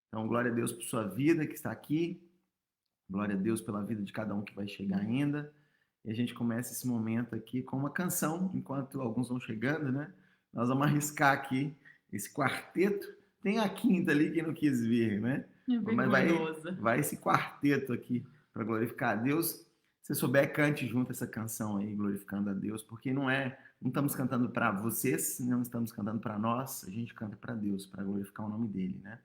Então, glória a Deus por sua vida que está aqui, glória a Deus pela vida de cada um que vai chegar ainda. E a gente começa esse momento aqui com uma canção, enquanto alguns vão chegando, né? Nós vamos arriscar aqui esse quarteto. Tem a quinta ali que não quis vir, né? É Mas vergonhosa. vai esse quarteto aqui para glorificar a Deus. Se souber, cante junto essa canção aí, glorificando a Deus, porque não estamos cantando para vocês, não estamos cantando para nós, a gente canta para Deus, para glorificar o nome dele, né?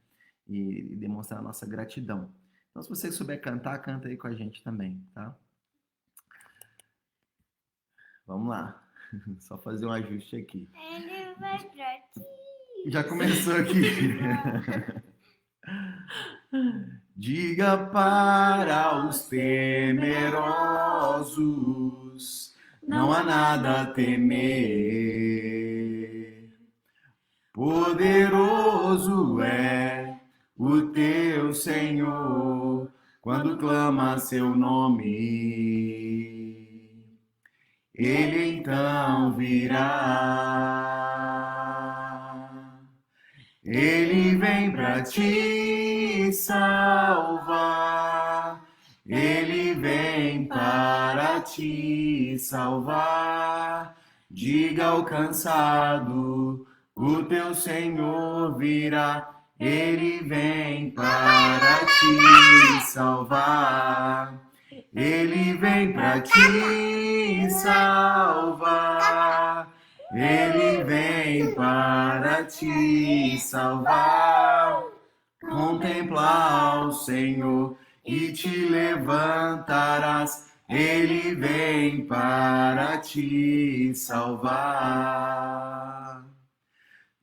E demonstrar a nossa gratidão. Então, se você souber cantar, canta aí com a gente também, tá? Vamos lá. Só fazer um ajuste aqui. Ele vai pra ti. Já começou aqui. Diga para os temerosos, não há nada a temer. Poderoso é o teu Senhor, quando clama seu nome. Ele então virá. Ele vem para te salvar. Ele vem para te salvar. Diga ao cansado, o teu Senhor virá. Ele vem para te salvar. Ele vem para te salvar. Ele vem para te salvar. Contempla ao Senhor e te levantarás. Ele vem para te salvar.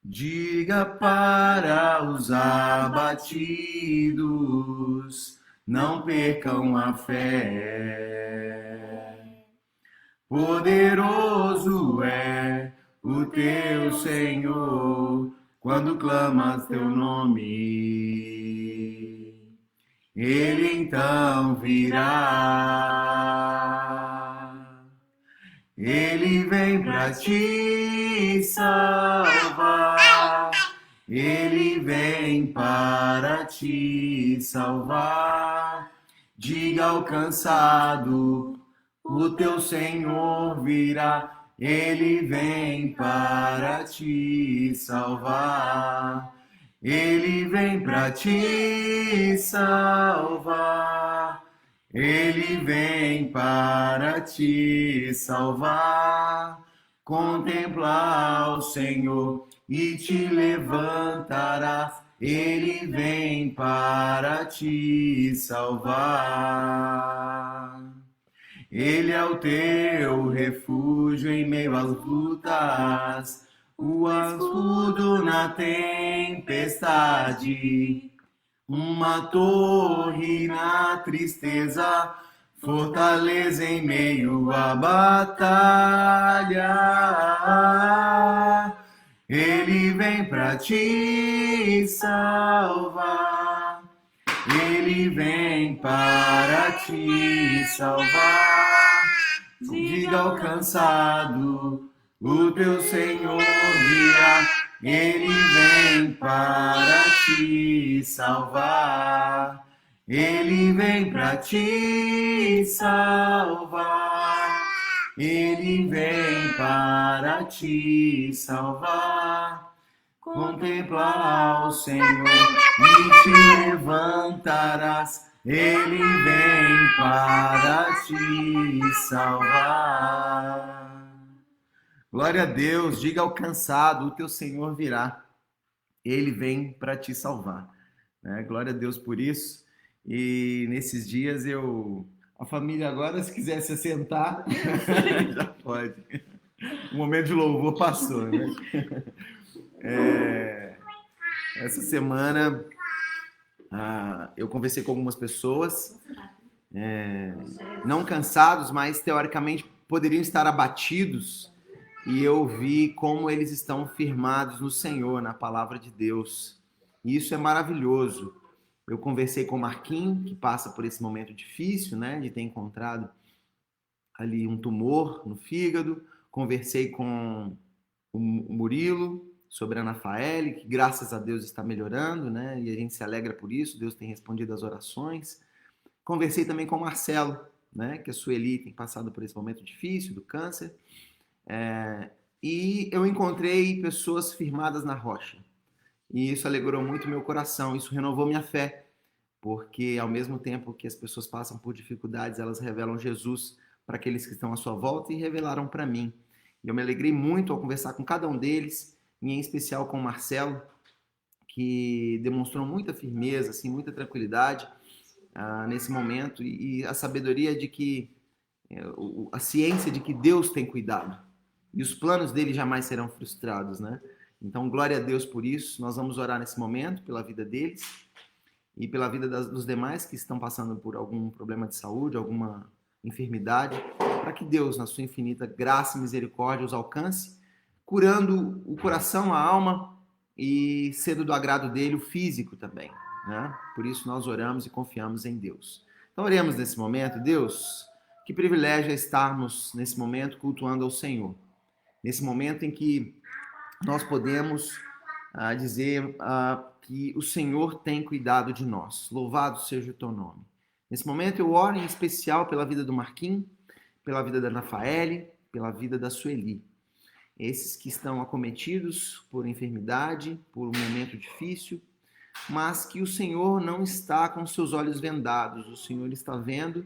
Diga para os abatidos, não percam a fé. Poderoso é o teu Senhor, quando clamas teu nome. Ele então virá. Ele vem para te salvar. Ele vem para te salvar. Diga ao cansado, o teu Senhor virá. Ele vem para te salvar. Ele vem para te salvar. Ele vem para te salvar. Contempla o Senhor e te levantarás. Ele vem para te salvar. Ele é o teu refúgio em meio às lutas, o escudo na tempestade, uma torre na tristeza, fortaleza em meio à batalha. Ele vem para te salvar. Ele vem para te salvar. Diga ao cansado, o teu Senhor virá. Ele vem para te salvar. Ele vem para te salvar. Ele vem para te salvar. Contempla o Senhor e te levantarás. Ele vem para te salvar. Glória a Deus, diga ao cansado, o teu Senhor virá. Ele vem para te salvar. Né? Glória a Deus por isso. E nesses dias a família agora, se quiser se assentar, já pode. O momento de louvor passou, né? Essa semana eu conversei com algumas pessoas, não cansados, mas teoricamente poderiam estar abatidos, e eu vi como eles estão firmados no Senhor, na palavra de Deus. E isso é maravilhoso. Eu conversei com o Marquinhos, que passa por esse momento difícil, né, de ter encontrado ali um tumor no fígado. Conversei com o Murilo, sobre a Ana Faele, que graças a Deus está melhorando, né? E a gente se alegra por isso, Deus tem respondido às orações. Conversei também com o Marcelo, né? Que a Sueli tem passado por esse momento difícil do câncer. E eu encontrei pessoas firmadas na rocha. E isso alegrou muito meu coração, isso renovou minha fé, porque ao mesmo tempo que as pessoas passam por dificuldades, elas revelam Jesus para aqueles que estão à sua volta e revelaram para mim. E eu me alegrei muito ao conversar com cada um deles, e em especial com o Marcelo, que demonstrou muita firmeza, assim, muita tranquilidade nesse momento, e a sabedoria de que, a ciência de que Deus tem cuidado, e os planos dele jamais serão frustrados, né? Então, glória a Deus por isso. Nós vamos orar nesse momento pela vida deles e pela vida dos demais que estão passando por algum problema de saúde, alguma enfermidade, para que Deus, na sua infinita graça e misericórdia, os alcance, curando o coração, a alma e sendo do agrado dele o físico também, né? Por isso nós oramos e confiamos em Deus. Então oremos nesse momento. Deus, que privilégio é estarmos nesse momento cultuando ao Senhor. Nesse momento em que nós podemos dizer que o Senhor tem cuidado de nós. Louvado seja o teu nome. Nesse momento eu oro em especial pela vida do Marquinhos, pela vida da Ana Faele, pela vida da Sueli. Esses que estão acometidos por enfermidade, por um momento difícil, mas que o Senhor não está com seus olhos vendados, o Senhor está vendo,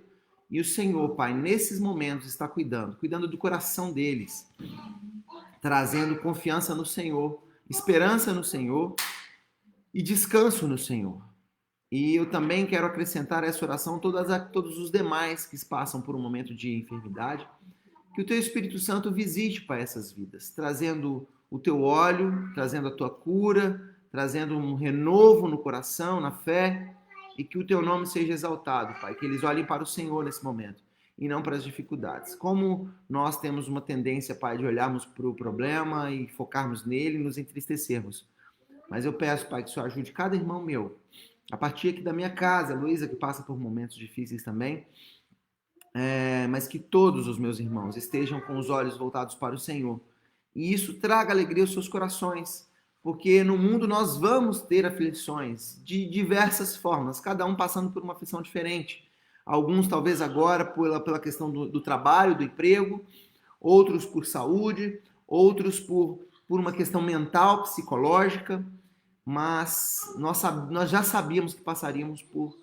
e o Senhor, Pai, nesses momentos está cuidando do coração deles, trazendo confiança no Senhor, esperança no Senhor e descanso no Senhor. E eu também quero acrescentar a essa oração todos os demais que passam por um momento de enfermidade, que o Teu Espírito Santo visite, Pai, essas vidas, trazendo o Teu óleo, trazendo a Tua cura, trazendo um renovo no coração, na fé, e que o Teu nome seja exaltado, Pai, que eles olhem para o Senhor nesse momento e não para as dificuldades. Como nós temos uma tendência, Pai, de olharmos para o problema e focarmos nele e nos entristecermos. Mas eu peço, Pai, que o Senhor ajude cada irmão meu, a partir aqui da minha casa, a Luísa, que passa por momentos difíceis também, mas que todos os meus irmãos estejam com os olhos voltados para o Senhor. E isso traga alegria aos seus corações, porque no mundo nós vamos ter aflições de diversas formas, cada um passando por uma aflição diferente. Alguns talvez agora pela questão do trabalho, do emprego, outros por saúde, outros por uma questão mental, psicológica, mas nós já sabíamos que passaríamos por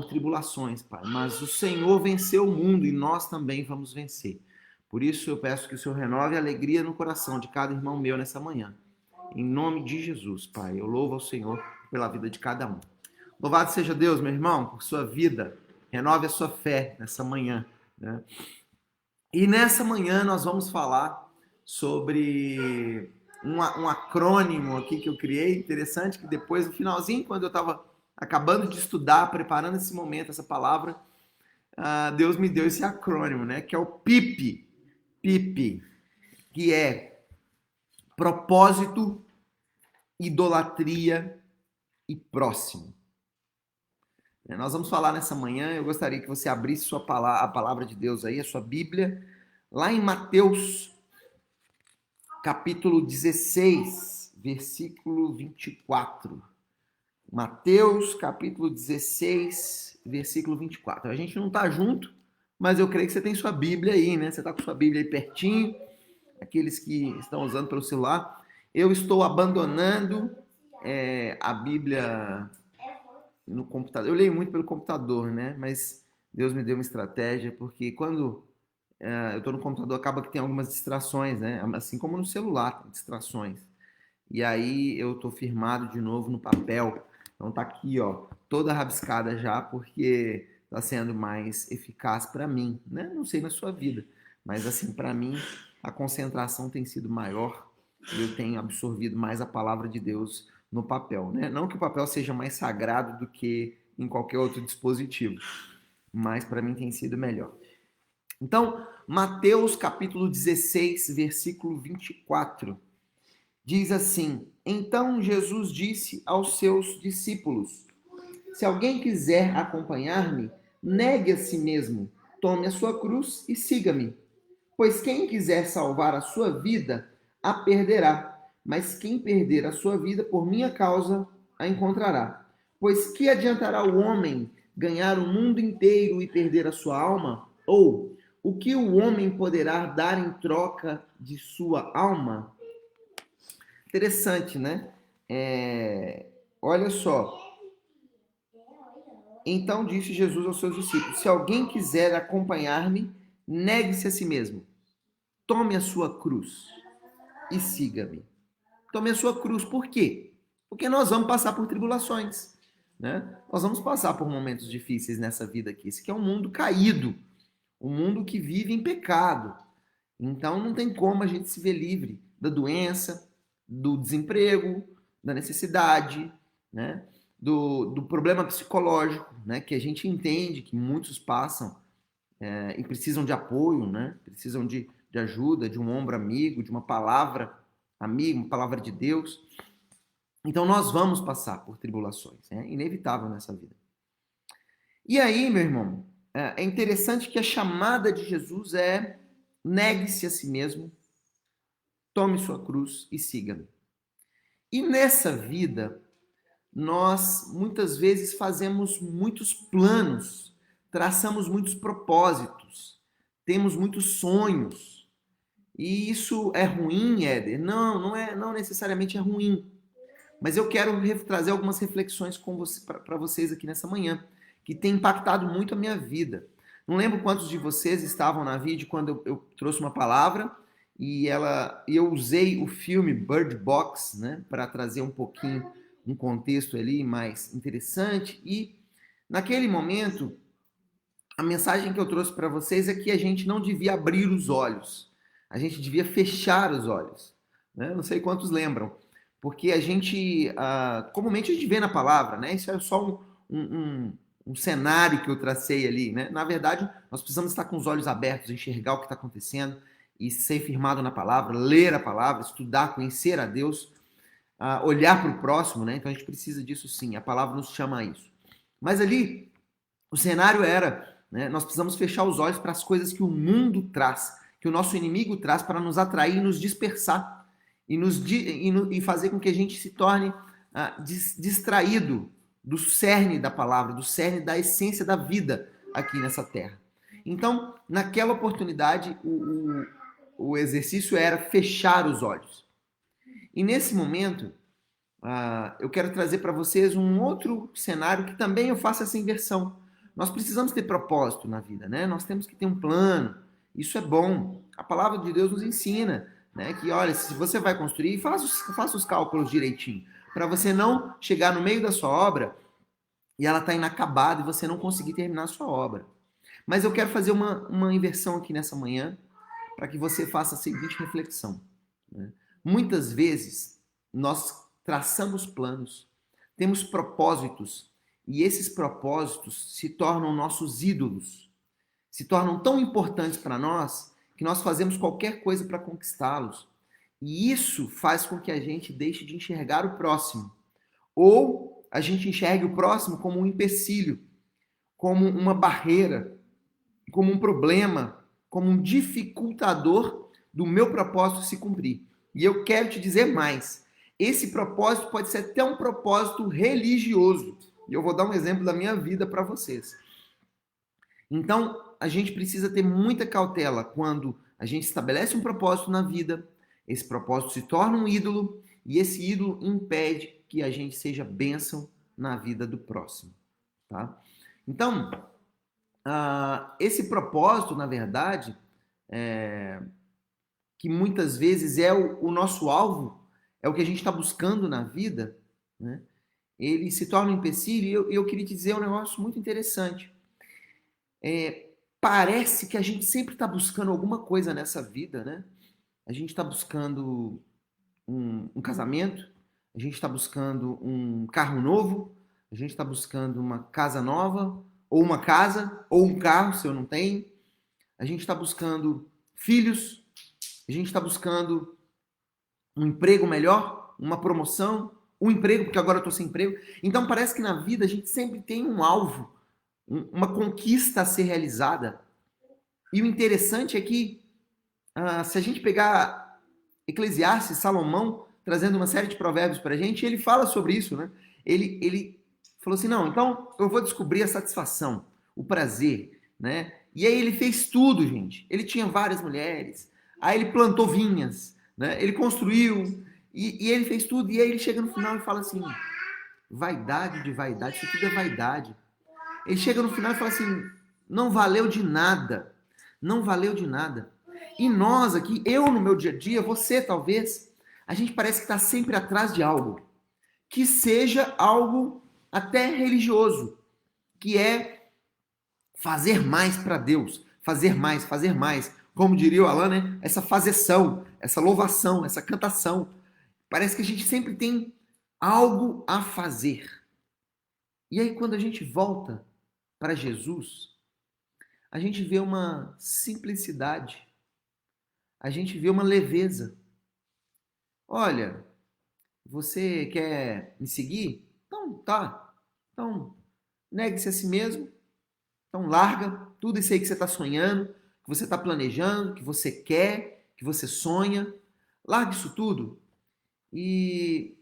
tribulações, Pai. Mas o Senhor venceu o mundo e nós também vamos vencer. Por isso eu peço que o Senhor renove a alegria no coração de cada irmão meu nessa manhã. Em nome de Jesus, Pai, eu louvo ao Senhor pela vida de cada um. Louvado seja Deus, meu irmão, por sua vida. Renove a sua fé nessa manhã, né? E nessa manhã nós vamos falar sobre um acrônimo aqui que eu criei, interessante, que depois, no finalzinho, quando eu estava acabando de estudar, preparando esse momento, essa palavra, Deus me deu esse acrônimo, né? Que é o PIP. PIP, que é propósito, idolatria e próximo. Nós vamos falar nessa manhã, eu gostaria que você abrisse a palavra de Deus aí, a sua Bíblia, lá em Mateus, capítulo 16, versículo 24. Mateus, capítulo 16, versículo 24. A gente não está junto, mas eu creio que você tem sua Bíblia aí, né? Você está com sua Bíblia aí pertinho, aqueles que estão usando pelo celular. Eu estou abandonando a Bíblia no computador. Eu leio muito pelo computador, né? Mas Deus me deu uma estratégia, porque quando eu estou no computador, acaba que tem algumas distrações, né? Assim como no celular, tem distrações. E aí eu estou firmado de novo no papel. Então tá aqui, ó, toda rabiscada já, porque está sendo mais eficaz para mim, né? Não sei na sua vida, mas assim, para mim, a concentração tem sido maior e eu tenho absorvido mais a palavra de Deus no papel, né? Não que o papel seja mais sagrado do que em qualquer outro dispositivo, mas para mim tem sido melhor. Então, Mateus capítulo 16, versículo 24, diz assim: Então Jesus disse aos seus discípulos: Se alguém quiser acompanhar-me, negue a si mesmo, tome a sua cruz e siga-me. Pois quem quiser salvar a sua vida, a perderá. mas quem perder a sua vida por minha causa a encontrará. Pois que adiantará o homem ganhar o mundo inteiro e perder a sua alma? Ou o que o homem poderá dar em troca de sua alma? Interessante, né? Olha só. Então disse Jesus aos seus discípulos: se alguém quiser acompanhar-me, negue-se a si mesmo. Tome a sua cruz e siga-me. Tome a sua cruz. Por quê? Porque nós vamos passar por tribulações, né? Nós vamos passar por momentos difíceis nessa vida aqui. Esse aqui é um mundo caído, um mundo que vive em pecado. Então não tem como a gente se ver livre da doença, do desemprego, da necessidade, né? Do problema psicológico, né? Que a gente entende que muitos passam e precisam de apoio, né? Precisam de ajuda, de um ombro amigo, de uma palavra amiga, uma palavra de Deus. Então nós vamos passar por tribulações, é inevitável nessa vida. E aí, meu irmão, é interessante que a chamada de Jesus é: negue-se a si mesmo, tome sua cruz e siga-me. E nessa vida, nós muitas vezes fazemos muitos planos, traçamos muitos propósitos, temos muitos sonhos. E isso é ruim, Éder? Não necessariamente é ruim. Mas eu quero trazer algumas reflexões para vocês aqui nessa manhã, que tem impactado muito a minha vida. Não lembro quantos de vocês estavam na vídeo quando eu trouxe uma palavra e eu usei o filme Bird Box, né, para trazer um pouquinho um contexto ali mais interessante. E naquele momento, a mensagem que eu trouxe para vocês é que a gente não devia abrir os olhos, a gente devia fechar os olhos. Né? Não sei quantos lembram, porque a gente, comumente a gente vê na palavra, né? Isso é só um cenário que eu tracei ali, né? Na verdade, nós precisamos estar com os olhos abertos, enxergar o que está acontecendo e ser firmado na palavra, ler a palavra, estudar, conhecer a Deus, olhar para o próximo, né? Então a gente precisa disso sim, a palavra nos chama a isso. Mas ali, o cenário era, né? Nós precisamos fechar os olhos para as coisas que o mundo traz, que o nosso inimigo traz para nos atrair e nos dispersar e fazer com que a gente se torne distraído do cerne da palavra, do cerne da essência da vida aqui nessa terra. Então, naquela oportunidade, o exercício era fechar os olhos. E nesse momento, eu quero trazer para vocês um outro cenário que também eu faço essa inversão. Nós precisamos ter propósito na vida, né? Nós temos que ter um plano. Isso é bom. A palavra de Deus nos ensina, né, que, olha, se você vai construir, faça os cálculos direitinho, para você não chegar no meio da sua obra e ela está inacabada e você não conseguir terminar a sua obra. Mas eu quero fazer uma inversão aqui nessa manhã para que você faça a seguinte reflexão. Né? Muitas vezes nós traçamos planos, temos propósitos e esses propósitos se tornam nossos ídolos, se tornam tão importantes para nós que nós fazemos qualquer coisa para conquistá-los. E isso faz com que a gente deixe de enxergar o próximo. Ou a gente enxergue o próximo como um empecilho, como uma barreira, como um problema, como um dificultador do meu propósito se cumprir. E eu quero te dizer mais. Esse propósito pode ser até um propósito religioso. E eu vou dar um exemplo da minha vida para vocês. Então, a gente precisa ter muita cautela quando a gente estabelece um propósito na vida, esse propósito se torna um ídolo e esse ídolo impede que a gente seja bênção na vida do próximo. Tá? Então, esse propósito, na verdade, que muitas vezes é o nosso alvo, é o que a gente está buscando na vida, né? Ele se torna um empecilho e eu queria te dizer um negócio muito interessante. Parece que a gente sempre está buscando alguma coisa nessa vida, né? A gente está buscando um casamento, a gente está buscando um carro novo, a gente está buscando uma casa nova, ou uma casa, ou um carro, se eu não tenho. A gente está buscando filhos, a gente está buscando um emprego melhor, uma promoção, um emprego, porque agora eu estou sem emprego. Então parece que na vida a gente sempre tem um alvo, uma conquista a ser realizada. E o interessante é que, se a gente pegar Eclesiastes, Salomão trazendo uma série de provérbios para a gente, e ele fala sobre isso, né? Ele falou assim, não, então eu vou descobrir a satisfação, o prazer, né? E aí ele fez tudo, gente. Ele tinha várias mulheres, aí ele plantou vinhas, né? Ele construiu, e ele fez tudo, e aí ele chega no final e fala assim, vaidade de vaidade, isso tudo é vaidade. Ele chega no final e fala assim, não valeu de nada, não valeu de nada. E nós aqui, eu no meu dia a dia, você talvez, a gente parece que está sempre atrás de algo, que seja algo até religioso, que é fazer mais para Deus, fazer mais, fazer mais. Como diria o Alan, né? Essa fazeção, essa louvação, essa cantação. Parece que a gente sempre tem algo a fazer. E aí quando a gente volta para Jesus, a gente vê uma simplicidade, a gente vê uma leveza. Olha, você quer me seguir? Então tá. Então, negue-se a si mesmo. Então larga tudo isso aí que você está sonhando, que você está planejando, que você quer, que você sonha. Larga isso tudo e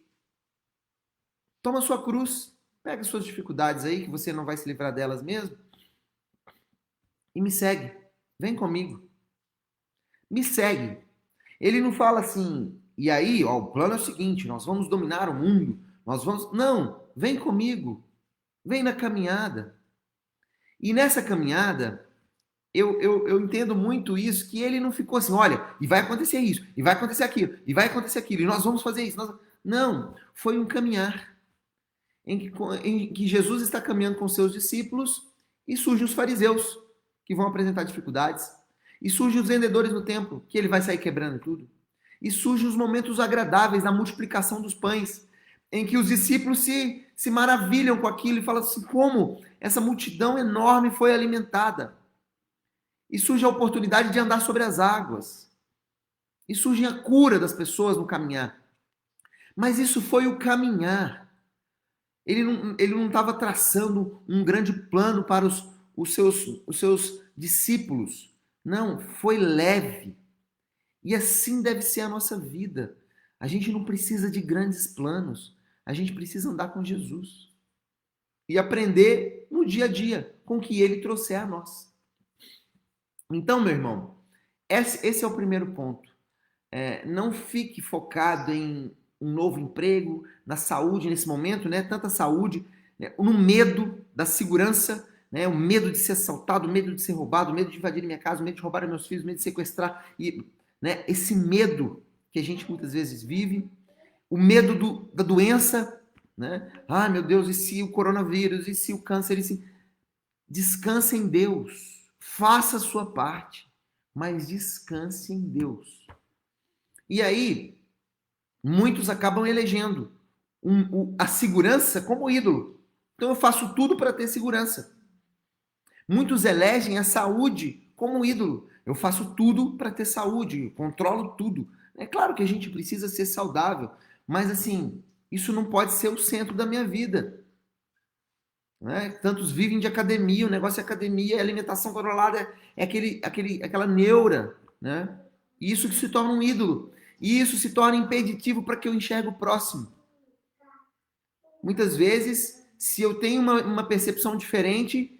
toma sua cruz. Pega suas dificuldades aí, que você não vai se livrar delas mesmo. E me segue. Vem comigo. Me segue. Ele não fala assim, e aí, ó, o plano é o seguinte, nós vamos dominar o mundo, nós vamos... Não, vem comigo, vem na caminhada. E nessa caminhada, eu entendo muito isso, que ele não ficou assim, olha, e vai acontecer isso, e vai acontecer aquilo, e vai acontecer aquilo, e nós vamos fazer isso. Não, foi um caminhar em que Jesus está caminhando com seus discípulos e surgem os fariseus, que vão apresentar dificuldades. E surgem os vendedores no templo, que ele vai sair quebrando tudo. E surgem os momentos agradáveis da multiplicação dos pães, em que os discípulos se maravilham com aquilo e falam assim, como essa multidão enorme foi alimentada. E surge a oportunidade de andar sobre as águas. E surge a cura das pessoas no caminhar. Mas isso foi o caminhar. Ele não estava traçando um grande plano para os seus discípulos. Não, foi leve. E assim deve ser a nossa vida. A gente não precisa de grandes planos. A gente precisa andar com Jesus. E aprender no dia a dia com o que ele trouxer a nós. Então, meu irmão, esse é o primeiro ponto. Não fique focado em um novo emprego, na saúde nesse momento, né? Tanta saúde, né? No medo da segurança, né? O medo de ser assaltado, o medo de ser roubado, o medo de invadir minha casa, o medo de roubar meus filhos, o medo de sequestrar, e, né? Esse medo que a gente muitas vezes vive, o medo da doença, né? Ah, meu Deus, e se o coronavírus, e se o câncer, e se... Descanse em Deus, faça a sua parte, mas descanse em Deus. E aí, muitos acabam elegendo a segurança como ídolo. Então eu faço tudo para ter segurança. Muitos elegem a saúde como ídolo. Eu faço tudo para ter saúde, eu controlo tudo. É claro que a gente precisa ser saudável, mas assim, isso não pode ser o centro da minha vida. Né? Tantos vivem de academia, o negócio é academia, a alimentação controlada é aquela neura, né? Isso que se torna um ídolo. E isso se torna impeditivo para que eu enxergue o próximo. Muitas vezes, se eu tenho uma percepção diferente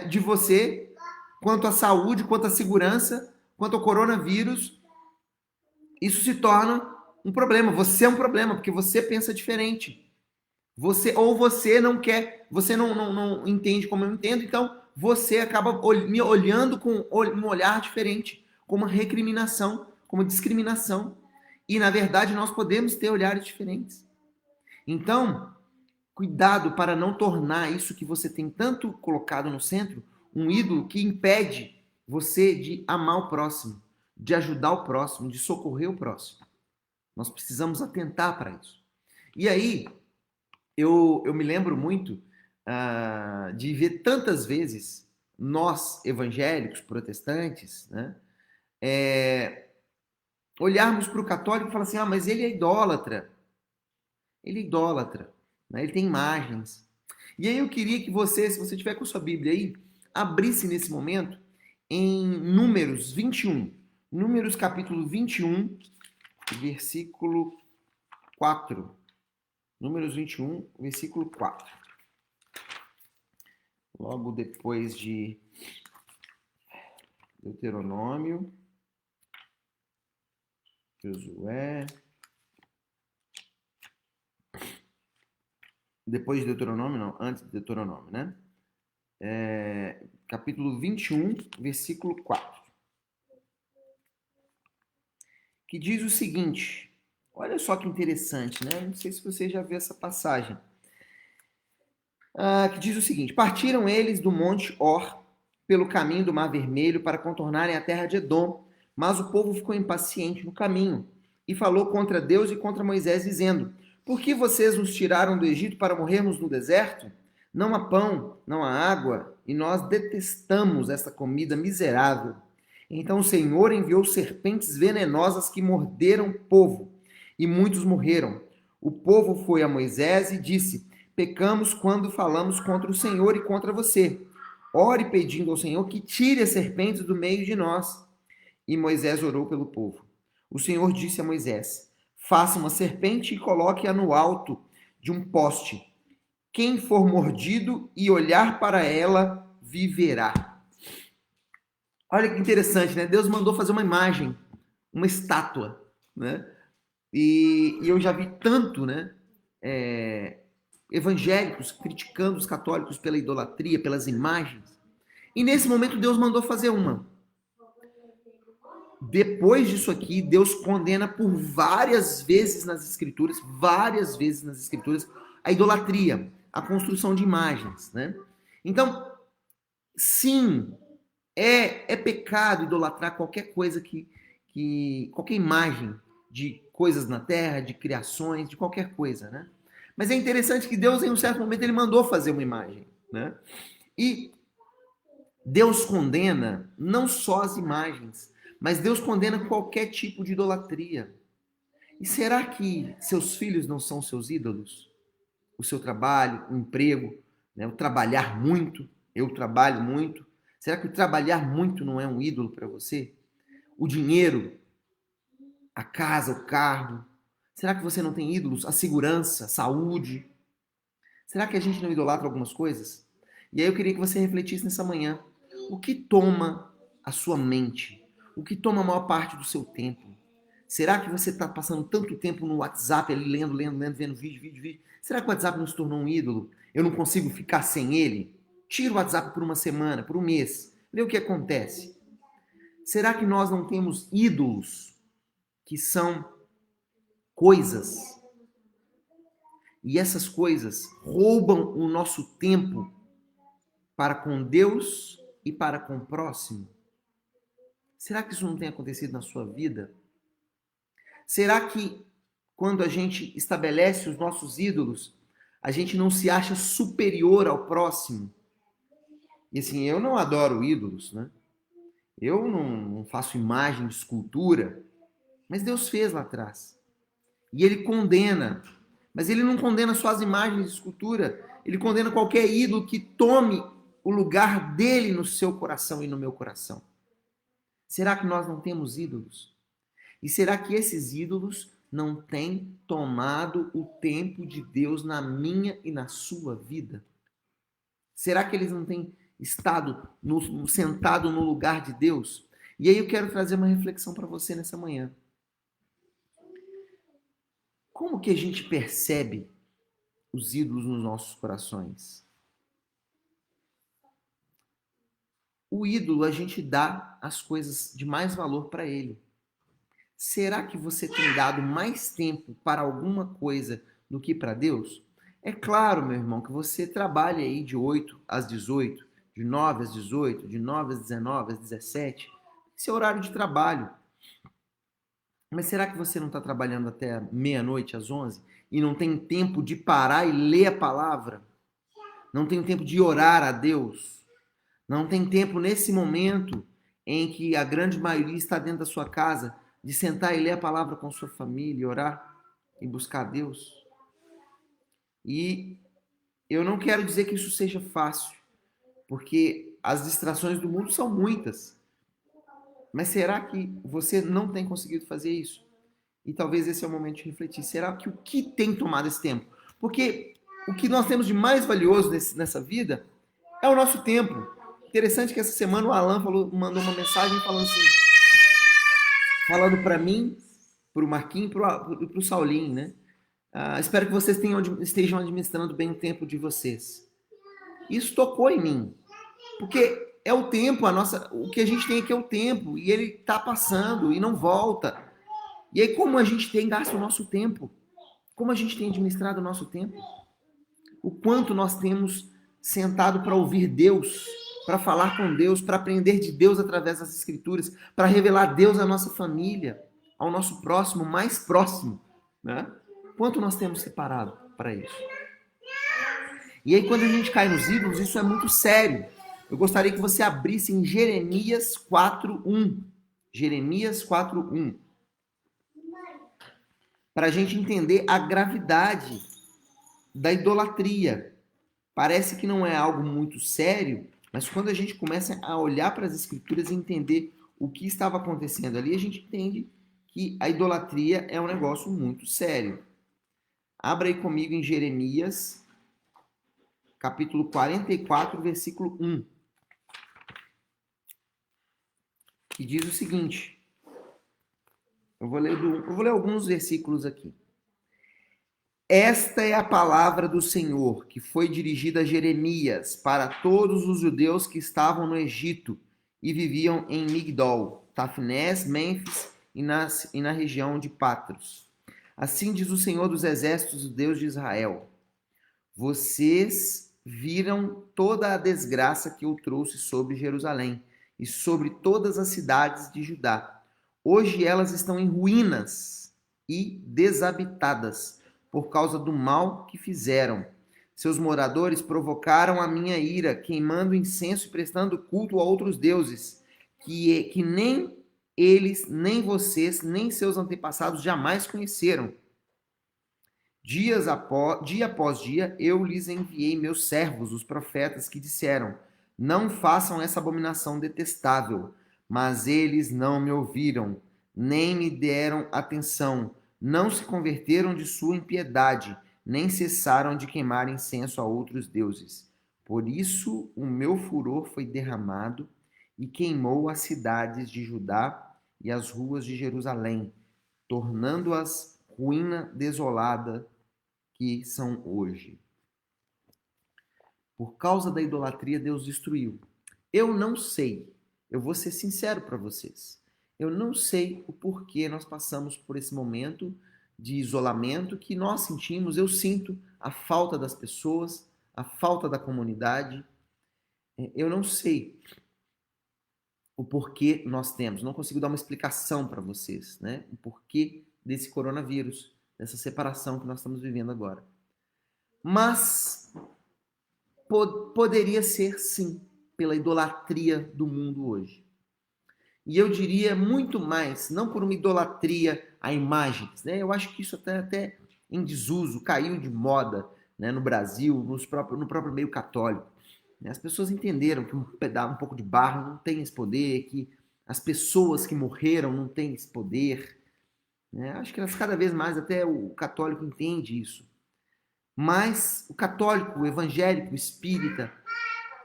de você, quanto à saúde, quanto à segurança, quanto ao coronavírus, isso se torna um problema. Você é um problema, porque você pensa diferente. Você não quer, você não entende como eu entendo, então você acaba me olhando com um olhar diferente, com uma recriminação, com uma discriminação. E, na verdade, nós podemos ter olhares diferentes. Então, cuidado para não tornar isso que você tem tanto colocado no centro um ídolo que impede você de amar o próximo, de ajudar o próximo, de socorrer o próximo. Nós precisamos atentar para isso. E aí, eu me lembro muito de ver tantas vezes nós, evangélicos, protestantes, né, olharmos para o católico e falar assim, mas ele é idólatra. Ele é idólatra, né? Ele tem imagens. E aí eu queria que você, se você tiver com a sua Bíblia aí, abrisse nesse momento em Números 21. Números capítulo 21, versículo 4. Números 21, versículo 4. Logo depois de Deuteronômio, Josué. Depois de Deuteronômio, não, antes de Deuteronômio, né? Capítulo 21, versículo 4. Que diz o seguinte, olha só que interessante, né? Não sei se você já viu essa passagem. Que diz o seguinte, partiram eles do monte Or, pelo caminho do Mar Vermelho, para contornarem a terra de Edom, mas o povo ficou impaciente no caminho, e falou contra Deus e contra Moisés, dizendo, por que vocês nos tiraram do Egito para morrermos no deserto? Não há pão, não há água, e nós detestamos essa comida miserável. Então o Senhor enviou serpentes venenosas que morderam o povo, e muitos morreram. O povo foi a Moisés e disse, pecamos quando falamos contra o Senhor e contra você. Ore pedindo ao Senhor que tire as serpentes do meio de nós. E Moisés orou pelo povo. O Senhor disse a Moisés, faça uma serpente e coloque-a no alto de um poste. Quem for mordido e olhar para ela, viverá. Olha que interessante, né? Deus mandou fazer uma imagem, uma estátua, né? E eu já vi tanto, né? Evangélicos criticando os católicos pela idolatria, pelas imagens. E nesse momento Deus mandou fazer uma. Depois disso aqui, Deus condena por várias vezes nas Escrituras, a idolatria, a construção de imagens, né? Então, sim, é pecado idolatrar qualquer coisa qualquer imagem de coisas na terra, de criações, de qualquer coisa, né? Mas é interessante que Deus, em um certo momento, ele mandou fazer uma imagem, né? E Deus condena não só as imagens, mas Deus condena qualquer tipo de idolatria. E será que seus filhos não são seus ídolos? O seu trabalho, o emprego, né? O trabalhar muito, eu trabalho muito. Será que o trabalhar muito não é um ídolo para você? O dinheiro, a casa, o carro. Será que você não tem ídolos? A segurança, a saúde. Será que a gente não idolatra algumas coisas? E aí eu queria que você refletisse nessa manhã. O que toma a sua mente? O que toma a maior parte do seu tempo? Será que você está passando tanto tempo no WhatsApp ali, lendo, vendo vídeo? Será que o WhatsApp não se tornou um ídolo? Eu não consigo ficar sem ele? Tira o WhatsApp por uma semana, por um mês. Vê o que acontece. Será que nós não temos ídolos que são coisas? E essas coisas roubam o nosso tempo para com Deus e para com o próximo? Será que isso não tem acontecido na sua vida? Será que quando a gente estabelece os nossos ídolos, a gente não se acha superior ao próximo? E assim, eu não adoro ídolos, né? Eu não faço imagem de escultura, mas Deus fez lá atrás. E ele condena. Mas ele não condena só as imagens de escultura, ele condena qualquer ídolo que tome o lugar dele no seu coração e no meu coração. Será que nós não temos ídolos? E será que esses ídolos não têm tomado o tempo de Deus na minha e na sua vida? Será que eles não têm estado sentado no lugar de Deus? E aí eu quero trazer uma reflexão para você nessa manhã. Como que a gente percebe os ídolos nos nossos corações? O ídolo, a gente dá as coisas de mais valor para ele. Será que você tem dado mais tempo para alguma coisa do que para Deus? É claro, meu irmão, que você trabalha aí de 8 às 18, de 9 às 18, de 9 às 19, às 17. Esse é o horário de trabalho. Mas será que você não está trabalhando até meia-noite, às 11, e não tem tempo de parar e ler a palavra? Não tem tempo de orar a Deus? Não tem tempo nesse momento em que a grande maioria está dentro da sua casa de sentar e ler a palavra com sua família, orar e buscar a Deus? E eu não quero dizer que isso seja fácil, porque as distrações do mundo são muitas. Mas será que você não tem conseguido fazer isso? E talvez esse é o momento de refletir. Será que o que tem tomado esse tempo? Porque o que nós temos de mais valioso nessa vida é o nosso tempo. Interessante que essa semana o Alan mandou uma mensagem falando para mim, para o Marquinhos e para o Saulinho, né? Espero que vocês estejam administrando bem o tempo de vocês. Isso tocou em mim, porque é o tempo, o que a gente tem aqui é o tempo, e ele está passando e não volta. E aí, como a gente tem gasto o nosso tempo? Como a gente tem administrado o nosso tempo? O quanto nós temos sentado para ouvir Deus, para falar com Deus, para aprender de Deus através das Escrituras, para revelar Deus à nossa família, ao nosso próximo, mais próximo, né? Quanto nós temos separado para isso? E aí, quando a gente cai nos ídolos, isso é muito sério. Eu gostaria que você abrisse em Jeremias 4:1. Jeremias 4:1. Para a gente entender a gravidade da idolatria. Parece que não é algo muito sério, mas quando a gente começa a olhar para as Escrituras e entender o que estava acontecendo ali, a gente entende que a idolatria é um negócio muito sério. Abra aí comigo em Jeremias, capítulo 44, versículo 1. Que diz o seguinte. Eu vou ler alguns versículos aqui. Esta é a palavra do Senhor, que foi dirigida a Jeremias para todos os judeus que estavam no Egito e viviam em Migdol, Tafnés, Mênfis e na região de Patros. Assim diz o Senhor dos Exércitos, o Deus de Israel. Vocês viram toda a desgraça que eu trouxe sobre Jerusalém e sobre todas as cidades de Judá. Hoje elas estão em ruínas e desabitadas por causa do mal que fizeram. Seus moradores provocaram a minha ira, queimando incenso e prestando culto a outros deuses, que nem eles, nem vocês, nem seus antepassados jamais conheceram. Dia após dia, eu lhes enviei meus servos, os profetas, que disseram: não façam essa abominação detestável. Mas eles não me ouviram, nem me deram atenção, não se converteram de sua impiedade, nem cessaram de queimar incenso a outros deuses. Por isso o meu furor foi derramado e queimou as cidades de Judá e as ruas de Jerusalém, tornando-as ruína desolada que são hoje. Por causa da idolatria, Deus destruiu. Eu não sei, eu vou ser sincero para vocês, eu não sei o porquê nós passamos por esse momento de isolamento que nós sentimos. Eu sinto a falta das pessoas, a falta da comunidade. Eu não sei o porquê nós temos, não consigo dar uma explicação para vocês, né? O porquê desse coronavírus, dessa separação que nós estamos vivendo agora. Mas poderia ser, sim, pela idolatria do mundo hoje. E eu diria muito mais, não por uma idolatria a imagens, né? Eu acho que isso até em desuso, caiu de moda, né, no Brasil, no próprio meio católico. As pessoas entenderam que um pouco de barro não tem esse poder, que as pessoas que morreram não têm esse poder. Né? Acho que cada vez mais até o católico entende isso. Mas o católico, o evangélico, o espírita,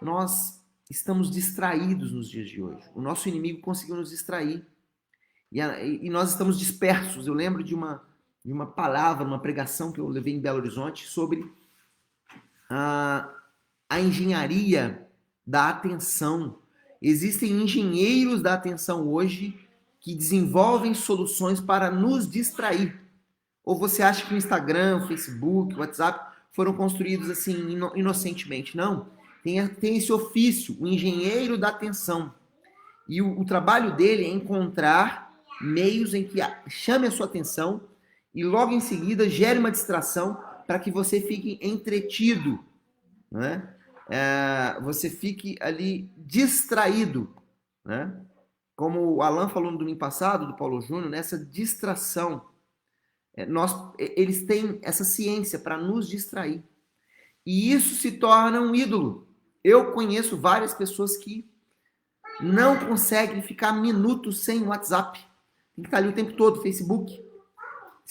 nós estamos distraídos nos dias de hoje. O nosso inimigo conseguiu nos distrair. E nós estamos dispersos. Eu lembro de uma palavra, uma pregação que eu levei em Belo Horizonte sobre a engenharia da atenção. Existem engenheiros da atenção hoje que desenvolvem soluções para nos distrair. Ou você acha que o Instagram, o Facebook, o WhatsApp foram construídos assim inocentemente? Não. Tem esse ofício, o engenheiro da atenção. E o trabalho dele é encontrar meios em que chame a sua atenção e logo em seguida gere uma distração para que você fique entretido, né? Você fique ali distraído, né? Como o Alan falou no domingo passado, do Paulo Júnior, nessa distração. Eles têm essa ciência para nos distrair. E isso se torna um ídolo. Eu conheço várias pessoas que não conseguem ficar minutos sem WhatsApp. Tem que estar ali o tempo todo, Facebook.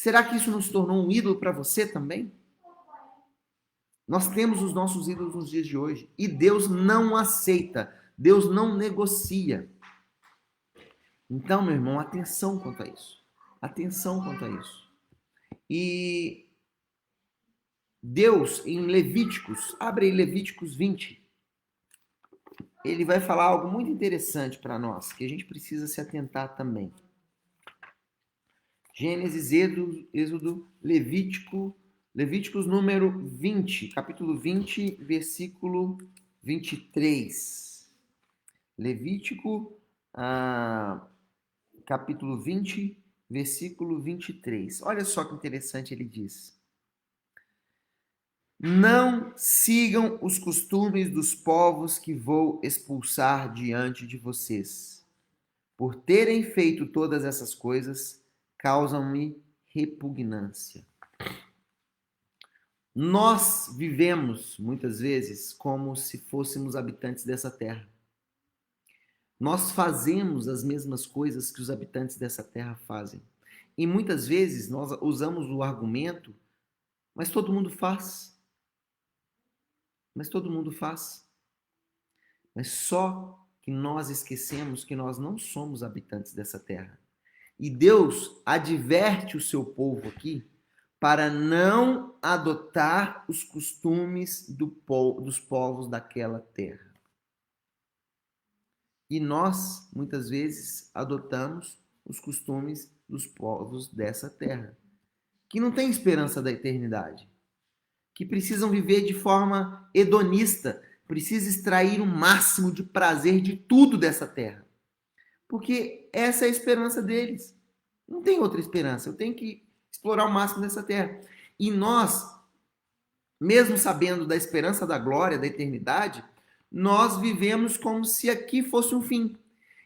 Será que isso não se tornou um ídolo para você também? Nós temos os nossos ídolos nos dias de hoje e Deus não aceita, Deus não negocia. Então, meu irmão, atenção quanto a isso. Atenção quanto a isso. E Deus, em Levíticos, abre aí Levíticos 20, ele vai falar algo muito interessante para nós, que a gente precisa se atentar também. Gênesis, Êxodo, Levíticos número 20, capítulo 20, versículo 23. Levítico, capítulo 20, versículo 23. Olha só que interessante ele diz. Não sigam os costumes dos povos que vou expulsar diante de vocês. Por terem feito todas essas coisas, causam-me repugnância. Nós vivemos, muitas vezes, como se fôssemos habitantes dessa terra. Nós fazemos as mesmas coisas que os habitantes dessa terra fazem. E muitas vezes nós usamos o argumento, mas todo mundo faz. Mas todo mundo faz. Mas só que nós esquecemos que nós não somos habitantes dessa terra. E Deus adverte o seu povo aqui para não adotar os costumes dos povos daquela terra. E nós, muitas vezes, adotamos os costumes dos povos dessa terra, que não têm esperança da eternidade, que precisam viver de forma hedonista, precisa extrair o máximo de prazer de tudo dessa terra. Porque essa é a esperança deles. Não tem outra esperança. Eu tenho que explorar o máximo dessa terra. E nós, mesmo sabendo da esperança da glória, da eternidade, nós vivemos como se aqui fosse um fim.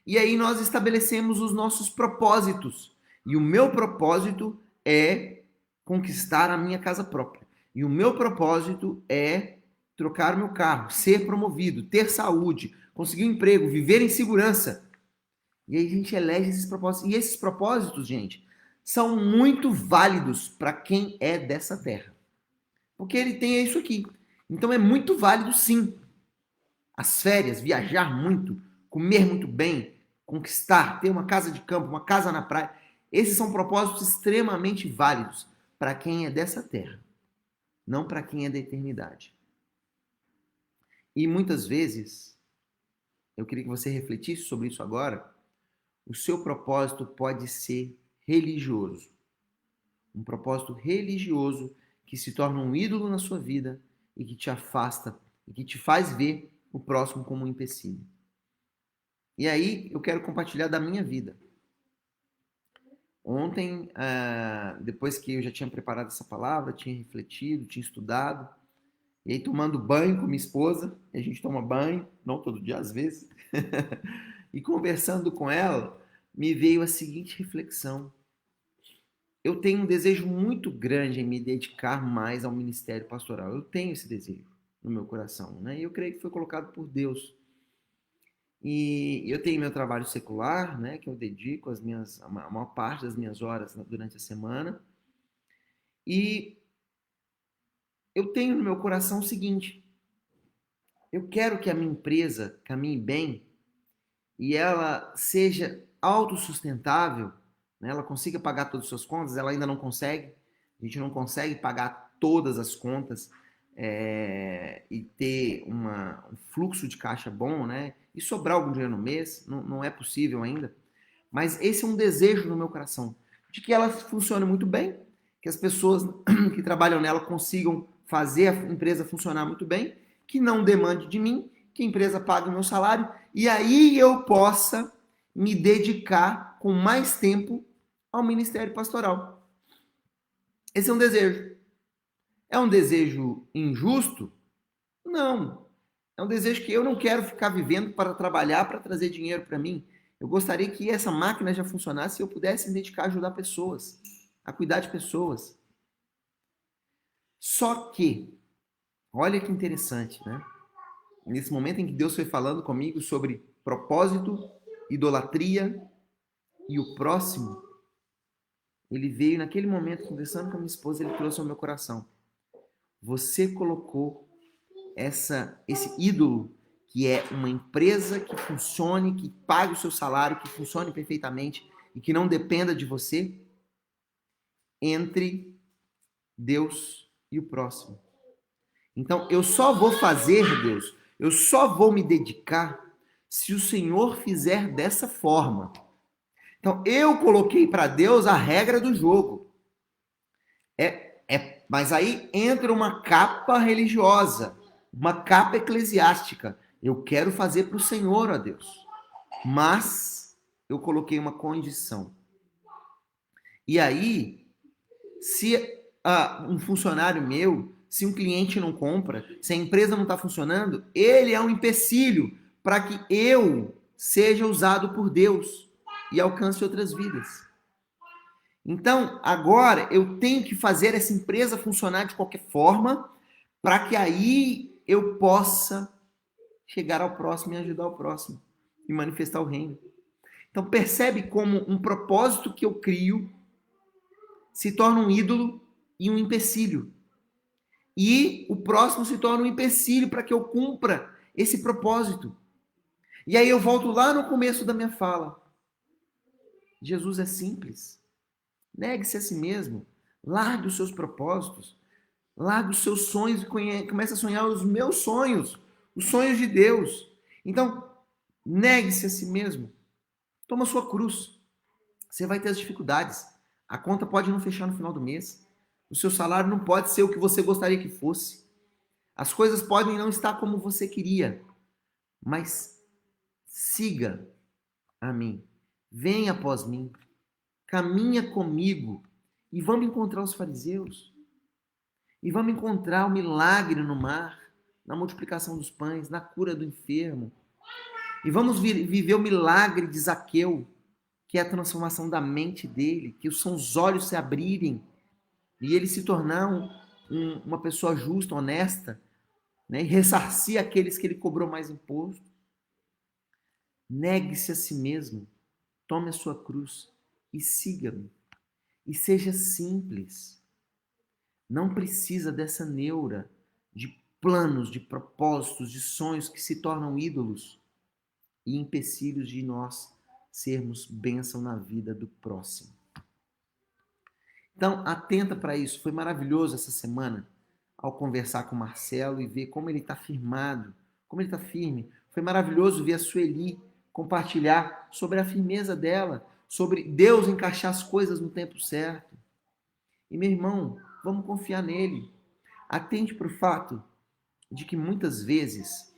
E aí nós estabelecemos os nossos propósitos. E o meu propósito é conquistar a minha casa própria. E o meu propósito é trocar o meu carro, ser promovido, ter saúde, conseguir um emprego, viver em segurança. E aí a gente elege esses propósitos. E esses propósitos, gente, são muito válidos para quem é dessa terra. Porque ele tem isso aqui. Então é muito válido, sim. As férias, viajar muito, comer muito bem, conquistar, ter uma casa de campo, uma casa na praia. Esses são propósitos extremamente válidos para quem é dessa terra, não para quem é da eternidade. E muitas vezes, eu queria que você refletisse sobre isso agora, o seu propósito pode ser religioso. Um propósito religioso que se torna um ídolo na sua vida e que te afasta e que te faz ver o próximo como um empecilho. E aí eu quero compartilhar da minha vida. Ontem, depois que eu já tinha preparado essa palavra, tinha refletido, tinha estudado, e aí tomando banho com minha esposa, a gente toma banho, não todo dia, às vezes, e conversando com ela, me veio a seguinte reflexão. Eu tenho um desejo muito grande em me dedicar mais ao ministério pastoral. Eu tenho esse desejo no meu coração, né? E eu creio que foi colocado por Deus. E eu tenho meu trabalho secular, né, que eu dedico a maior parte das minhas horas durante a semana. E eu tenho no meu coração o seguinte: eu quero que a minha empresa caminhe bem e ela seja autossustentável, né, ela consiga pagar todas as suas contas. Ela ainda não consegue. A gente não consegue pagar todas as contas e ter um fluxo de caixa bom, né? E sobrar algum dinheiro no mês, não é possível ainda. Mas esse é um desejo no meu coração, de que ela funcione muito bem, que as pessoas que trabalham nela consigam fazer a empresa funcionar muito bem, que não demande de mim, que a empresa pague o meu salário, e aí eu possa me dedicar com mais tempo ao ministério pastoral. Esse é um desejo. É um desejo injusto? Não. É um desejo que eu não quero ficar vivendo para trabalhar, para trazer dinheiro para mim. Eu gostaria que essa máquina já funcionasse e eu pudesse me dedicar a ajudar pessoas, a cuidar de pessoas. Só que, olha que interessante, né? Nesse momento em que Deus foi falando comigo sobre propósito, idolatria e o próximo, ele veio naquele momento, conversando com a minha esposa, ele trouxe ao meu coração. Você colocou esse ídolo, que é uma empresa que funcione, que pague o seu salário, que funcione perfeitamente e que não dependa de você, entre Deus e o próximo. Então, eu só vou fazer, Deus, eu só vou me dedicar se o Senhor fizer dessa forma. Então, eu coloquei para Deus a regra do jogo. Mas aí entra uma capa religiosa, uma capa eclesiástica. Eu quero fazer para o Senhor, ó Deus. Mas eu coloquei uma condição. E aí, se um funcionário meu, se um cliente não compra, se a empresa não está funcionando, ele é um empecilho para que eu seja usado por Deus e alcance outras vidas. Então, agora eu tenho que fazer essa empresa funcionar de qualquer forma para que aí eu possa chegar ao próximo e ajudar o próximo e manifestar o reino. Então, percebe como um propósito que eu crio se torna um ídolo e um empecilho. E o próximo se torna um empecilho para que eu cumpra esse propósito. E aí eu volto lá no começo da minha fala. Jesus é simples. Negue-se a si mesmo. Largue os seus propósitos. Largue os seus sonhos e comece a sonhar os meus sonhos. Os sonhos de Deus. Então, negue-se a si mesmo. Toma sua cruz. Você vai ter as dificuldades. A conta pode não fechar no final do mês. O seu salário não pode ser o que você gostaria que fosse. As coisas podem não estar como você queria. Mas siga a mim. Venha após mim. Caminha comigo. E vamos encontrar os fariseus. E vamos encontrar o milagre no mar, na multiplicação dos pães, na cura do enfermo. E vamos viver o milagre de Zaqueu, que é a transformação da mente dele, que são os olhos se abrirem e ele se tornar uma pessoa justa, honesta, né? E ressarcir aqueles que ele cobrou mais imposto. Negue-se a si mesmo, tome a sua cruz e siga-me. E seja simples. Não precisa dessa neura de planos, de propósitos, de sonhos que se tornam ídolos e empecilhos de nós sermos bênção na vida do próximo. Então, atenta para isso. Foi maravilhoso essa semana ao conversar com o Marcelo e ver como ele está firmado, como ele está firme. Foi maravilhoso ver a Sueli compartilhar sobre a firmeza dela, sobre Deus encaixar as coisas no tempo certo. E, meu irmão, vamos confiar nele. Atente para o fato de que muitas vezes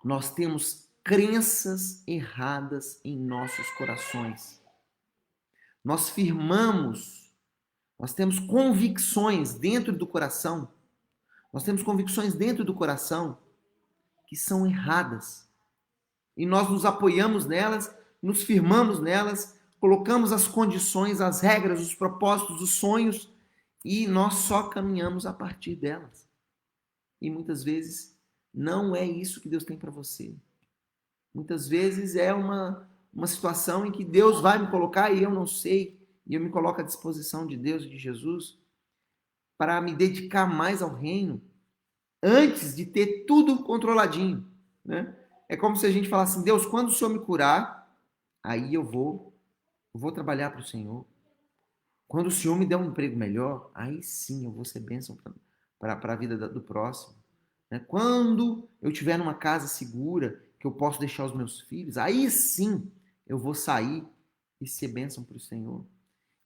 nós temos crenças erradas em nossos corações. Nós firmamos, nós temos convicções dentro do coração, que são erradas. E nós nos apoiamos nelas, nos firmamos nelas, colocamos as condições, as regras, os propósitos, os sonhos, e nós só caminhamos a partir delas. E muitas vezes não é isso que Deus tem para você. Muitas vezes é uma situação em que Deus vai me colocar e eu não sei, e eu me coloco à disposição de Deus e de Jesus para me dedicar mais ao reino antes de ter tudo controladinho, né? É como se a gente falasse assim, Deus, quando o Senhor me curar, aí eu vou trabalhar para o Senhor. Quando o Senhor me der um emprego melhor, aí sim eu vou ser bênção para a vida do próximo. Quando eu estiver numa casa segura, que eu posso deixar os meus filhos, aí sim eu vou sair e ser bênção para o Senhor.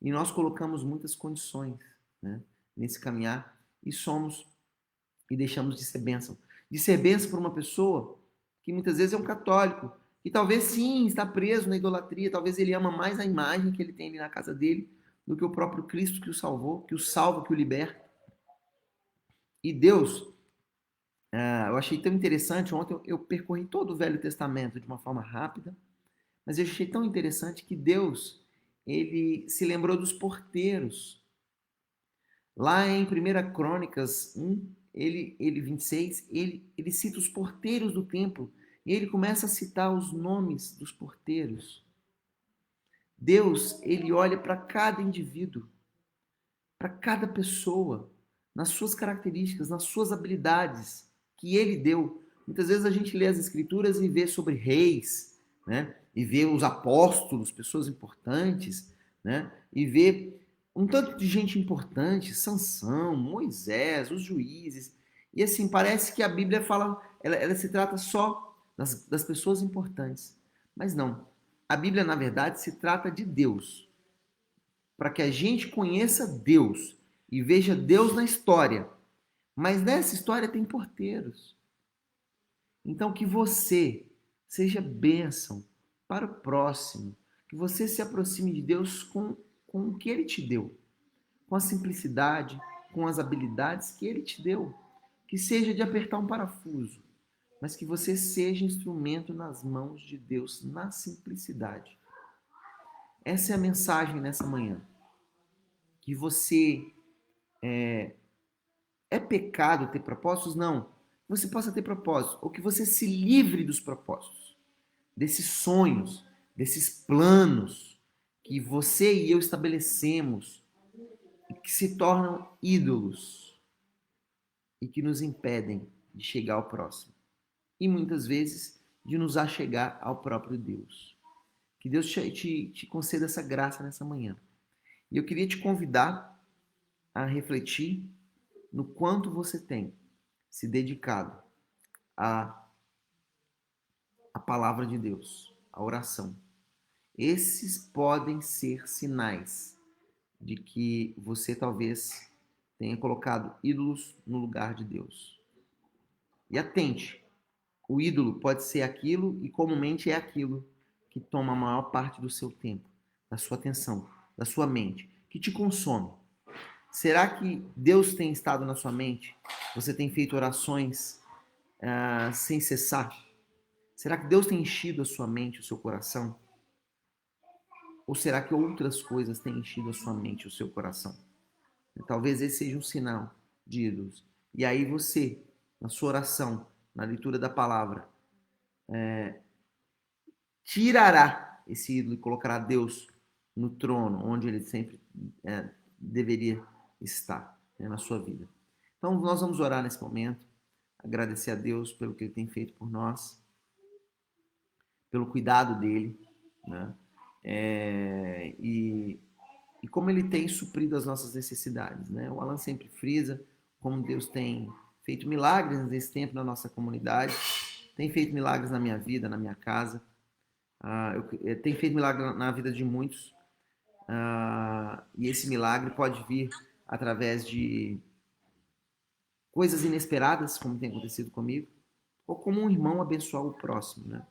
E nós colocamos muitas condições, né, nesse caminhar e deixamos de ser bênção. De ser bênção para uma pessoa que muitas vezes é um católico, que talvez sim está preso na idolatria, talvez ele ama mais a imagem que ele tem ali na casa dele do que o próprio Cristo que o salvou, que o salva, que o liberta. E Deus, eu achei tão interessante, ontem eu percorri todo o Velho Testamento de uma forma rápida, mas eu achei tão interessante que Deus, ele se lembrou dos porteiros. Lá em 1 Crônicas 1, 26, ele cita os porteiros do templo, e ele começa a citar os nomes dos porteiros. Deus, ele olha para cada indivíduo, para cada pessoa, nas suas características, nas suas habilidades que ele deu. Muitas vezes a gente lê as escrituras e vê sobre reis, né? E vê os apóstolos, pessoas importantes, né? E vê um tanto de gente importante, Sansão, Moisés, os juízes. E assim, parece que a Bíblia fala, ela se trata só das pessoas importantes. Mas não. A Bíblia, na verdade, se trata de Deus. Para que a gente conheça Deus e veja Deus na história. Mas nessa história tem porteiros. Então que você seja bênção para o próximo, que você se aproxime de Deus com o que Ele te deu, com a simplicidade, com as habilidades que Ele te deu. Que seja de apertar um parafuso, mas que você seja instrumento nas mãos de Deus, na simplicidade. Essa é a mensagem nessa manhã. Que você é pecado ter propósitos? Não. Que você possa ter propósitos, ou que você se livre dos propósitos, desses sonhos, desses planos que você e eu estabelecemos e que se tornam ídolos e que nos impedem de chegar ao próximo. E muitas vezes de nos achegar ao próprio Deus. Que Deus te conceda essa graça nessa manhã. E eu queria te convidar a refletir no quanto você tem se dedicado à palavra de Deus, à oração. Esses podem ser sinais de que você talvez tenha colocado ídolos no lugar de Deus. E atente, o ídolo pode ser aquilo e comumente é aquilo que toma a maior parte do seu tempo, da sua atenção, da sua mente, que te consome. Será que Deus tem estado na sua mente? Você tem feito orações sem cessar? Será que Deus tem enchido a sua mente, o seu coração? Ou será que outras coisas têm enchido a sua mente, o seu coração? Talvez esse seja um sinal de ídolos. E aí você, na sua oração, na leitura da palavra, tirará esse ídolo e colocará Deus no trono, onde ele sempre deveria estar, na sua vida. Então, nós vamos orar nesse momento, agradecer a Deus pelo que ele tem feito por nós, pelo cuidado dele, né? E como ele tem suprido as nossas necessidades, né? O Alan sempre frisa como Deus tem feito milagres nesse tempo na nossa comunidade, tem feito milagres na minha vida, na minha casa, tem feito milagre na vida de muitos, e esse milagre pode vir através de coisas inesperadas, como tem acontecido comigo, ou como um irmão abençoar o próximo, né?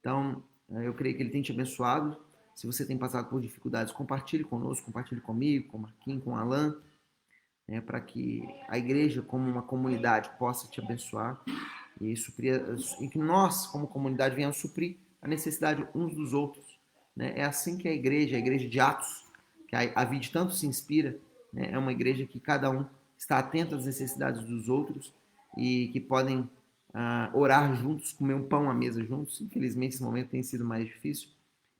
Então, eu creio que ele tem te abençoado. Se você tem passado por dificuldades, compartilhe conosco, compartilhe comigo, com o Marquinhos, com o Alan, para que a igreja, como uma comunidade, possa te abençoar e que nós, como comunidade, venhamos suprir a necessidade uns dos outros. Né? É assim que a igreja de Atos, que a Vide tanto se inspira, né? É uma igreja que cada um está atento às necessidades dos outros e que podem orar juntos, comer um pão à mesa juntos. Infelizmente, esse momento tem sido mais difícil,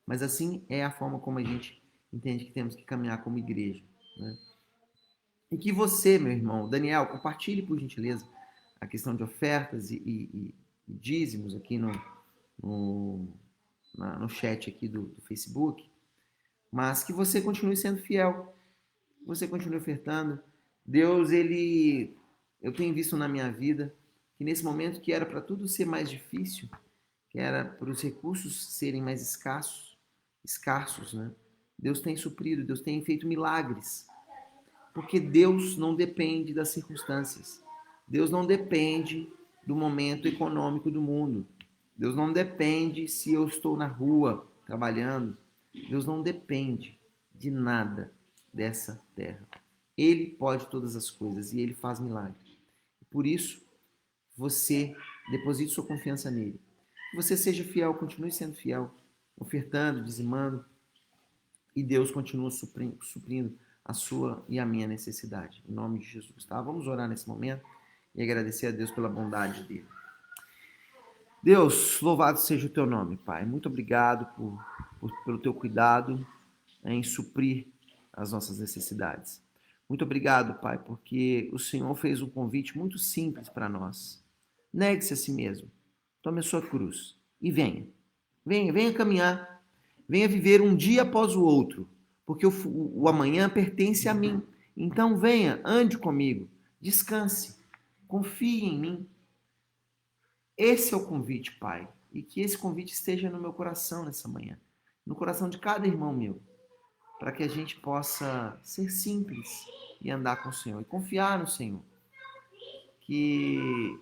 mas assim é a forma como a gente entende que temos que caminhar como igreja. Né? E que você, meu irmão, Daniel, compartilhe, por gentileza, a questão de ofertas e dízimos aqui no chat aqui do Facebook, mas que você continue sendo fiel, que você continue ofertando. Deus, eu tenho visto na minha vida que nesse momento que era para tudo ser mais difícil, que era para os recursos serem mais escassos, né? Deus tem suprido, Deus tem feito milagres, porque Deus não depende das circunstâncias, Deus não depende do momento econômico do mundo, Deus não depende se eu estou na rua trabalhando, Deus não depende de nada dessa terra. Ele pode todas as coisas e Ele faz milagres. Por isso, você deposite sua confiança nele. Que você seja fiel, continue sendo fiel, ofertando, dizimando, e Deus continua suprindo a sua e a minha necessidade. Em nome de Jesus, tá? Vamos orar nesse momento e agradecer a Deus pela bondade dele. Deus, louvado seja o teu nome, Pai. Muito obrigado pelo teu cuidado em suprir as nossas necessidades. Muito obrigado, Pai, porque o Senhor fez um convite muito simples para nós. Negue-se a si mesmo, tome a sua cruz e venha. Venha caminhar, venha viver um dia após o outro, porque o amanhã pertence a mim. Então venha, ande comigo, descanse, confie em mim. Esse é o convite, Pai, e que esse convite esteja no meu coração nessa manhã, no coração de cada irmão meu, para que a gente possa ser simples e andar com o Senhor e confiar no Senhor. Que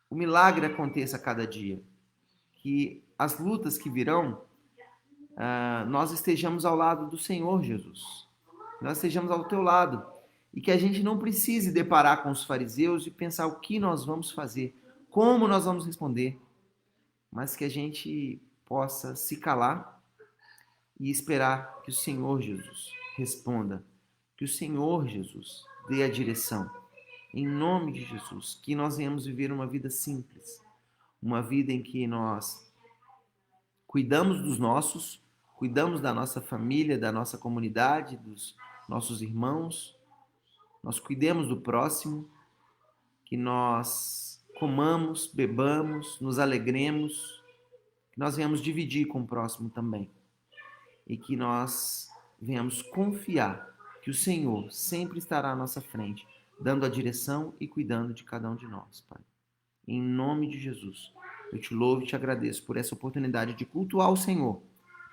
o milagre aconteça a cada dia, que as lutas que virão, nós estejamos ao lado do Senhor Jesus, nós estejamos ao teu lado e que a gente não precise deparar com os fariseus e pensar o que nós vamos fazer, como nós vamos responder, mas que a gente possa se calar e esperar que o Senhor Jesus responda, que o Senhor Jesus dê a direção. Em nome de Jesus, que nós venhamos viver uma vida simples, uma vida em que nós cuidamos dos nossos, cuidamos da nossa família, da nossa comunidade, dos nossos irmãos, nós cuidemos do próximo, que nós comamos, bebamos, nos alegremos, que nós venhamos dividir com o próximo também e que nós venhamos confiar que o Senhor sempre estará à nossa frente, dando a direção e cuidando de cada um de nós, Pai. Em nome de Jesus, eu te louvo e te agradeço por essa oportunidade de cultuar o Senhor.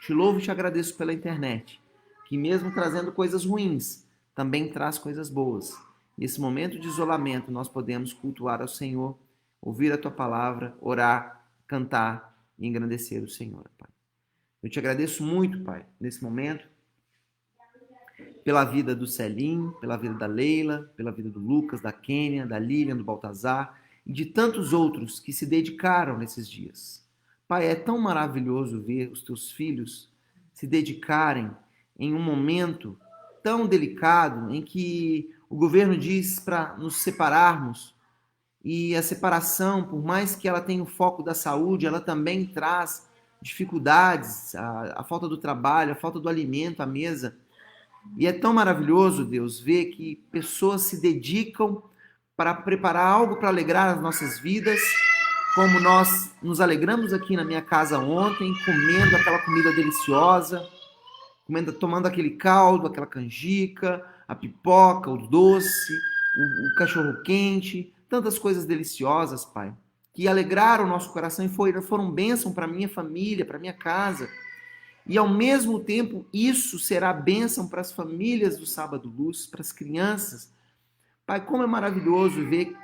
Te louvo e te agradeço pela internet, que mesmo trazendo coisas ruins, também traz coisas boas. Nesse momento de isolamento, nós podemos cultuar ao Senhor, ouvir a Tua palavra, orar, cantar e engrandecer o Senhor, Pai. Eu te agradeço muito, Pai, nesse momento, pela vida do Celim, pela vida da Leila, pela vida do Lucas, da Kênia, da Lilian, do Baltazar e de tantos outros que se dedicaram nesses dias. Pai, é tão maravilhoso ver os teus filhos se dedicarem em um momento tão delicado em que o governo diz para nos separarmos e a separação, por mais que ela tenha o foco da saúde, ela também traz dificuldades, a falta do trabalho, a falta do alimento à mesa. E é tão maravilhoso, Deus, ver que pessoas se dedicam para preparar algo para alegrar as nossas vidas, como nós nos alegramos aqui na minha casa ontem, comendo aquela comida deliciosa, tomando aquele caldo, aquela canjica, a pipoca, o doce, o cachorro-quente, tantas coisas deliciosas, Pai, que alegraram o nosso coração e foram bênção para a minha família, para a minha casa. E, ao mesmo tempo, isso será bênção para as famílias do Sábado Luz, para as crianças. Pai, como é maravilhoso ver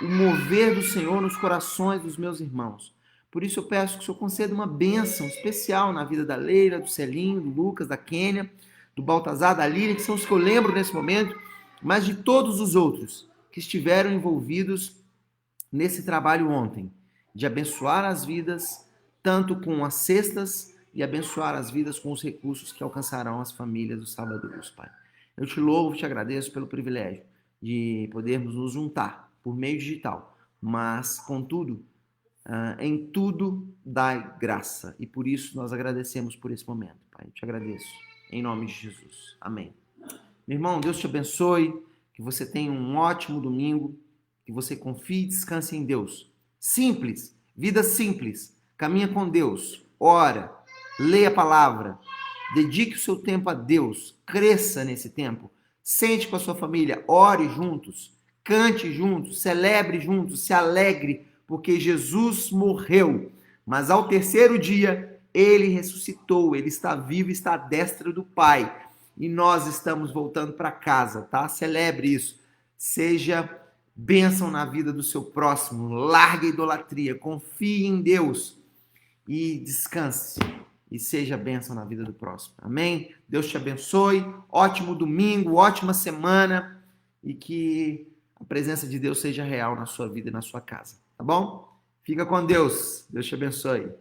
o mover do Senhor nos corações dos meus irmãos. Por isso eu peço que o Senhor conceda uma bênção especial na vida da Leila, do Celinho, do Lucas, da Kênia, do Baltazar, da Lília, que são os que eu lembro nesse momento, mas de todos os outros que estiveram envolvidos nesse trabalho ontem, de abençoar as vidas, tanto com as cestas, e abençoar as vidas com os recursos que alcançarão as famílias do Sábado Luz, Pai. Eu te louvo e te agradeço pelo privilégio de podermos nos juntar por meio digital, mas, contudo, em tudo dai graça. E por isso nós agradecemos por esse momento, Pai. Eu te agradeço. Em nome de Jesus. Amém. Meu irmão, Deus te abençoe, que você tenha um ótimo domingo, que você confie e descanse em Deus. Simples, vida simples. Caminha com Deus, ora, leia a palavra, dedique o seu tempo a Deus, cresça nesse tempo, sente com a sua família, ore juntos, cante juntos, celebre juntos, se alegre, porque Jesus morreu, mas ao terceiro dia ele ressuscitou, ele está vivo, está à destra do Pai, e nós estamos voltando para casa, tá? Celebre isso, seja bênção na vida do seu próximo, largue a idolatria, confie em Deus e descanse. E seja bênção na vida do próximo. Amém? Deus te abençoe. Ótimo domingo, ótima semana. E que a presença de Deus seja real na sua vida e na sua casa. Tá bom? Fica com Deus. Deus te abençoe.